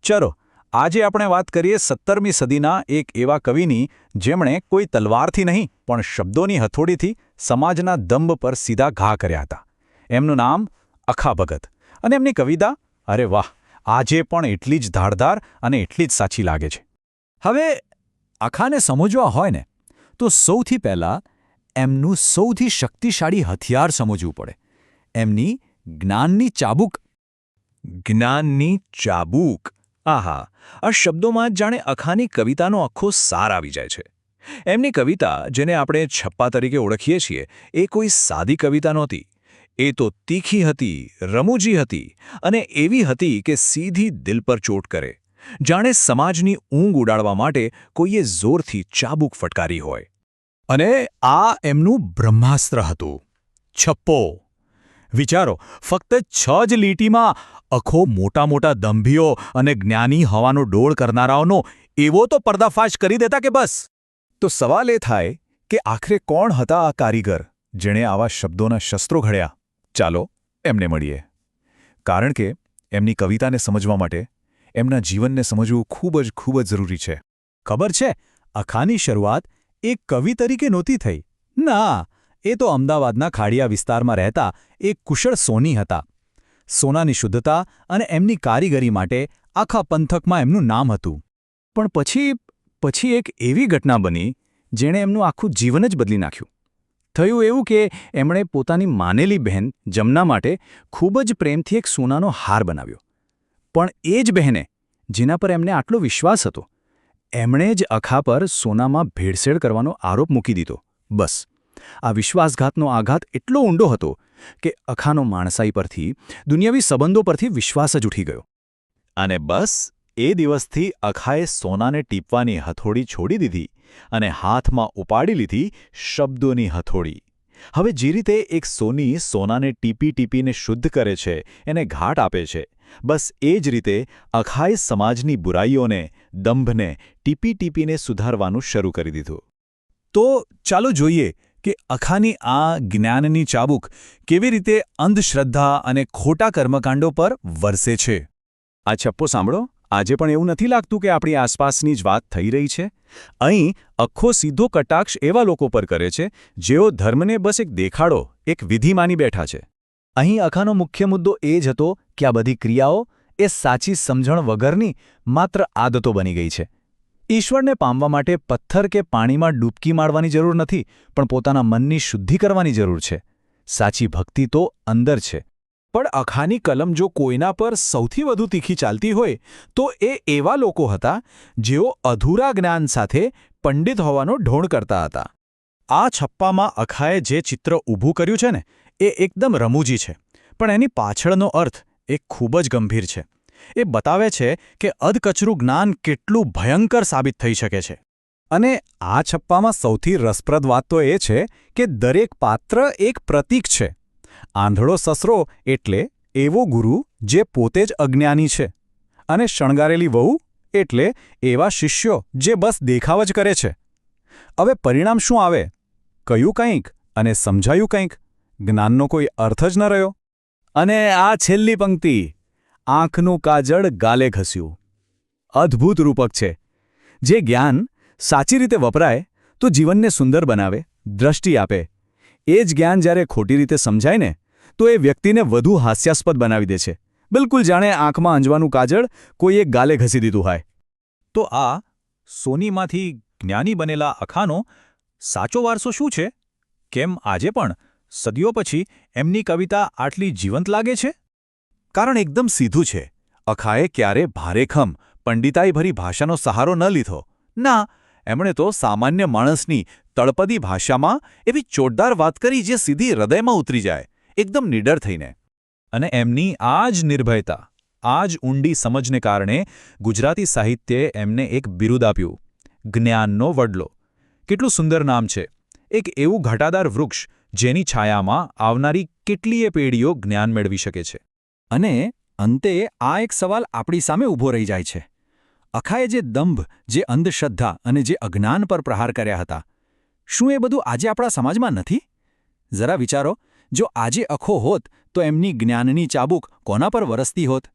ચલો આજે આપણે વાત કરીએ 17મી સદીના એક એવા કવિની જેમણે કોઈ તલવારથી નહીં પણ શબ્દોની હથોડીથી સમાજના દંભ પર સીધા ઘા કર્યા હતા. એમનું નામ અખા ભગત અને એમની કવિતા અરે વાહ આજે પણ એટલી જ ધારદાર અને એટલી જ સાચી લાગે છે. હવે અખાને સમજવા હોય ને તો સૌથી પહેલાં એમનું સૌથી શક્તિશાળી હથિયાર સમજવું પડે, એમની જ્ઞાનની ચાબુક. જ્ઞાનની ચાબૂક. આહા, આ શબ્દોમાં જ જાણે અખાની કવિતાનો આખો સાર આવી જાય છે. એમની કવિતા, જેને આપણે છપ્પા તરીકે ઓળખીએ છીએ, એ કોઈ સાદી કવિતા નહોતી. એ તો તીખી હતી, રમૂજી હતી અને એવી હતી કે સીધી દિલ પર ચોટ કરે, જાણે સમાજની ઊંઘ ઉડાડવા માટે કોઈએ જોરથી ચાબૂક ફટકારી હોય. અને આ એમનું બ્રહ્માસ્ત્ર હતું, છપ્પો. વિચારો, ફક્ત 6 જ લીટીમાં અખો મોટા મોટા દંભીઓ અને જ્ઞાની હવાનો ડોળ કરનારાઓનો એવો તો પર્દાફાશ કરી દેતા કે બસ. તો સવાલ એ થાય કે આખરે કોણ હતા આ કારીગર જેણે આવા શબ્દોના શસ્ત્રો ઘડ્યા? ચાલો એમને મળીએ. કારણ કે એમની કવિતાને સમજવા માટે એમના જીવનને સમજવું ખૂબ જ જરૂરી છે. ખબર છે, અખાની શરૂઆત એક કવિ તરીકે નહોતી થઈ. ના, એ તો અમદાવાદના ખાડિયા વિસ્તારમાં રહેતા એક કુશળ સોની હતા. સોનાની શુદ્ધતા અને એમની કારીગરી માટે આખા પંથકમાં એમનું નામ હતું. પણ પછી એક એવી ઘટના બની જેણે એમનું આખું જીવન જ બદલી નાખ્યું. થયું એવું કે એમણે પોતાની માનેલી બહેન જમના માટે ખૂબ જ પ્રેમથી એક સોનાનો હાર બનાવ્યો. પણ એ જ બહેને, જેના પર એમને આટલો વિશ્વાસ હતો, એમણે જ અખા પર સોનામાં ભેળસેળ કરવાનો આરોપ મૂકી દીધો. બસ, આ વિશ્વાસઘાતનો આઘાત એટલો ઊંડો હતો કે અખાનો માણસાઈ પરથી, દુનિયાવી સંબંધો પરથી વિશ્વાસ જ ઉઠી ગયો. અને બસ એ દિવસથી અખાએ સોનાને ટીપવાની હથોડી છોડી દીધી અને હાથમાં ઉપાડી લીધી શબ્દોની હથોડી. હવે જે રીતે એક સોની સોનાને ટીપીને શુદ્ધ કરે છે, એને ઘાટ આપે છે, બસ એ જ રીતે અખાએ સમાજની બુરાઈઓને, દંભને ટીપીને સુધારવાનું શરૂ કરી દીધું. તો ચાલો જોઈએ કે અખાની આ જ્ઞાનની ચાબુક કેવી રીતે અંધશ્રદ્ધા અને ખોટા કર્મકાંડો પર વરસે છે. આ છપ્પો સાંભળો, આજે પણ એવું નથી લાગતું કે આપણી આસપાસની જ વાત થઈ રહી છે? અહીં આખો સીધો કટાક્ષ એવા લોકો પર કરે છે જેઓ ધર્મને બસ એક દેખાડો, એક વિધિ માની બેઠા છે. અહીં અખાનો મુખ્ય મુદ્દો એ જ હતો કે આ બધી ક્રિયાઓ એ સાચી સમજણ વગરની માત્ર આદતો બની ગઈ છે. ઈશ્વરને પામવા માટે પથ્થર કે પાણીમાં ડૂબકી મારવાની જરૂર નથી, પણ પોતાના મનની શુદ્ધિ કરવાની જરૂર છે. સાચી ભક્તિ તો અંદર છે. પણ અખાની કલમ જો કોઈના પર સૌથી વધુ તીખી ચાલતી હોય તો એ એવા લોકો હતા જેઓ અધૂરા જ્ઞાન સાથે પંડિત હોવાનો ઢોંગ કરતા હતા. આ છપ્પામાં અખાએ જે ચિત્ર ઊભું કર્યું છે ને, એ એકદમ રમૂજી છે, પણ એની પાછળનો અર્થ એક ખૂબ જ ગંભીર છે. એ બતાવે છે કે અધકચરું જ્ઞાન કેટલું ભયંકર સાબિત થઈ શકે છે. અને આ છપ્પામાં સૌથી રસપ્રદ વાત તો એ છે કે દરેક પાત્ર એક પ્રતીક છે. આંધળો સસરો એટલે એવો ગુરુ જે પોતે જ અજ્ઞાની છે, અને શણગારેલી વહુ એટલે એવા શિષ્યો જે બસ દેખાવ જ કરે છે. હવે પરિણામ શું આવે? કહ્યું કંઈક અને સમજાયું કંઈક. જ્ઞાનનો કોઈ અર્થ જ ન રહ્યો. અને આ છેલ્લી પંક્તિ, આંખનું કાજળ ગાલે ઘસ્યું, અદ્ભુત રૂપક છે. જે જ્ઞાન સાચી રીતે વપરાય તો જીવનને સુંદર બનાવે, દ્રષ્ટિ આપે. એ જ જ્ઞાન જ્યારે ખોટી રીતે સમજાય ને, તો એ વ્યક્તિને વધુ હાસ્યાસ્પદ બનાવી દે છે. બિલકુલ જાણે આંખમાં અંજવાનું કાજળ કોઈએ ગાલે ઘસી દીધું હોય. તો આ સોનીમાંથી જ્ઞાની બનેલા અખાનો સાચો વારસો શું છે? કેમ આજે પણ સદીઓ પછી એમની કવિતા આટલી જીવંત લાગે છે? કારણ એકદમ સીધું છે. અખાએ ક્યારે ભારેખમ, પંડિતાઈભરી ભાષાનો સહારો ન લીધો. ના, એમણે તો સામાન્ય માણસની તળપદી ભાષામાં એવી ચોટદાર વાત કરી જે સીધી હૃદયમાં ઉતરી જાય, એકદમ નિડર થઈને. અને એમની આ જ નિર્ભયતા, આ જ ઊંડી સમજને કારણે ગુજરાતી સાહિત્યે એમને એક બિરુદ આપ્યું, જ્ઞાનનો વડલો. કેટલું સુંદર નામ છે. એક એવું ઘટાદાર વૃક્ષ જેની છાયામાં આવનારી કેટલીય પેઢીઓ જ્ઞાન મેળવી શકે છે. અને અંતે આ એક સવાલ આપણી સામે ઊભો રહી જાય છે. અખાએ જે દંભ, જે અંધશ્રદ્ધા અને જે અજ્ઞાન પર પ્રહાર કર્યા હતા, શું એ બધું આજે આપણા સમાજમાં નથી? જરા વિચારો, જો આજે અખો હોત તો એમની જ્ઞાનની ચાબુક કોના પર વરસતી હોત?